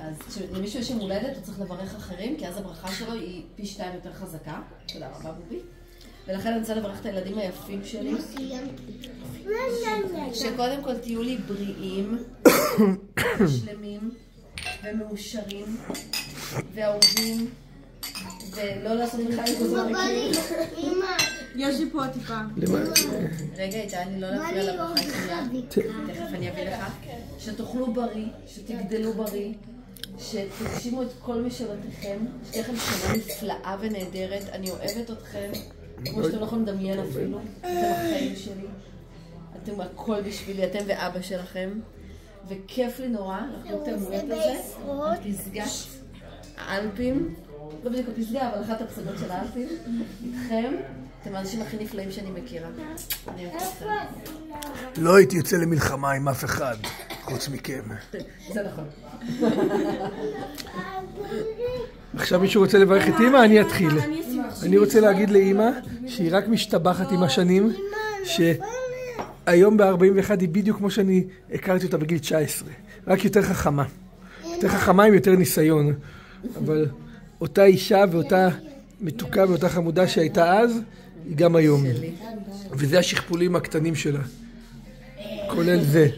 אז כשלמישהו יש יום הולדת, הוא צריך לברך אחרים, כי אז הברכה שלו היא פי 2 יותר חזקה. תודה רבה, בובי. ולכן אני רוצה לברך את הילדים היפים שלי. שקודם כל תהיו לי בריאים, שלמים ומאושרים ואהובים, ולא לעשות בכלל גוזמריקים. יש לי פה טיפה. רגע, איתה, אני לא להפריע לברכה השנייה. תכף אני אביא לך. שתאכלו בריא, שתגדלו בריא, שתגשימו את כל משאלותיכם, שתהיה לכם שנה נפלאה ונהדרת. אני אוהבת אתכם, כמו שאתם לא יכולים לדמיין אפילו. אתם החיים שלי. אתם הכל בשבילי, אתם ואבא שלכם. וכיף לי נורא לחגוג את המועד הזה. פסגת האלפים. לא בדיוק פסגה, אבל אחת הפסגות של האלפים. איתכם. אתם האנשים הכי נפלאים שאני מכירה. אני אוהבת אתכם. לא הייתי יוצא למלחמה עם אף אחד, חוץ מכם. זה נכון. עכשיו מישהו רוצה לברך את אמא? אני אתחיל. אני רוצה להגיד לאמא שהיא רק משתבחת עם השנים, שהיום ב-41 היא בדיוק כמו שאני הכרתי אותה בגיל 19. רק יותר חכמה. יותר חכמה עם יותר ניסיון. אבל אותה אישה ואותה מתוקה ואותה חמודה שהייתה אז, היא גם היום. וזה השכפולים הקטנים שלה. כולל זה.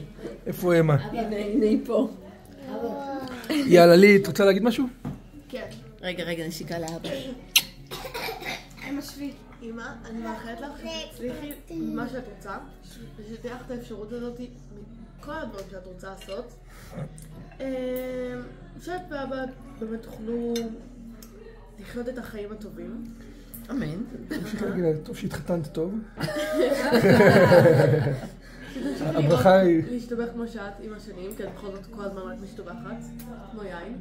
איפה אמא? הנה היא פה. יאללה, לי, את רוצה להגיד משהו? כן. רגע, נשיקה לאבא. אמא שבי. אמא, אני מאחלת לך שתצליחי מה שאת רוצה, ושתהיה לך את האפשרות הזאת מכל הדברים שאת רוצה לעשות. שאת ואבא באמת תוכלו לחיות את החיים הטובים. אמן. טוב שהתחתנת טוב. הברכה היא... להשתבח כמו שאת עם השנים, כי את בכל זאת כל הזמן רק משתבחת, כמו יין.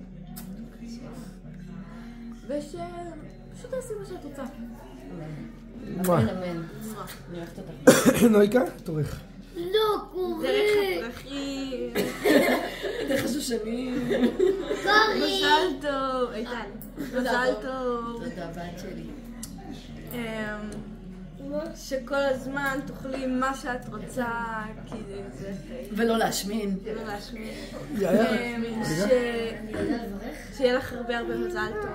ושפשוט תעשי מה שאת רוצה. אמן. אני אוהבת אותך. נויקה, תורך. לא קורא. דרך הפרחים. דרך השושנים. מזל טוב. איתן. מזל טוב. תודה, בת שלי. שכל הזמן תאכלי מה שאת רוצה, כי זה חיים. ולא להשמין. ולא להשמין. לברך? שיהיה לך הרבה מזל טוב.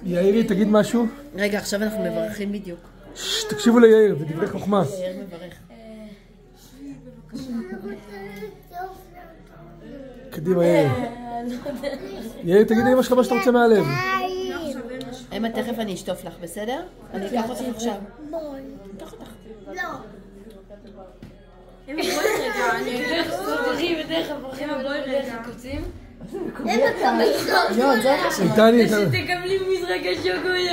יאירי, תגיד משהו. רגע, עכשיו אנחנו מברכים בדיוק. תקשיבו ליאיר, זה דברי חוכמה. יאיר מברך. קדימה יאיר. יאיר, תגיד לאמא שלך מה שאתה רוצה מהלב. אמא, תכף אני אשטוף לך, בסדר? אני אקח אותך עכשיו. אקח אותך. לא. אמא, בואי רגע, אני אגיד לך סודרים בדרך הברכים, בואי רגע. אמא כמה איתו. איתני, שתקבלי מזרק השוקולד.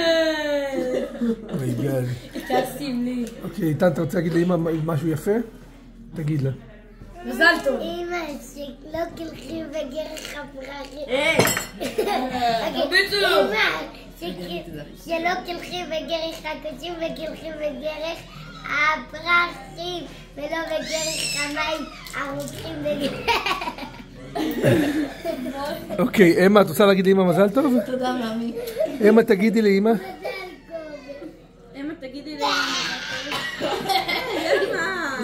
אוי גל. תשים לי. אוקיי, איתן, אתה רוצה להגיד לאמא משהו יפה? תגיד לה. מזל טוב. אמא, שלא תלכי בדרך הפרחים. ביצור. אמא, שלא תלכי בדרך הקוצים ותלכי בדרך הפרחים ולא בדרך המים ארוכים בדרך. אוקיי, אמא, את רוצה להגיד לאמא מזל טוב? תודה, מאמי. אמא, תגידי לאמא. אמא, תגידי לי.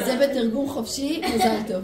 זה בתרגום חופשי, מזל טוב.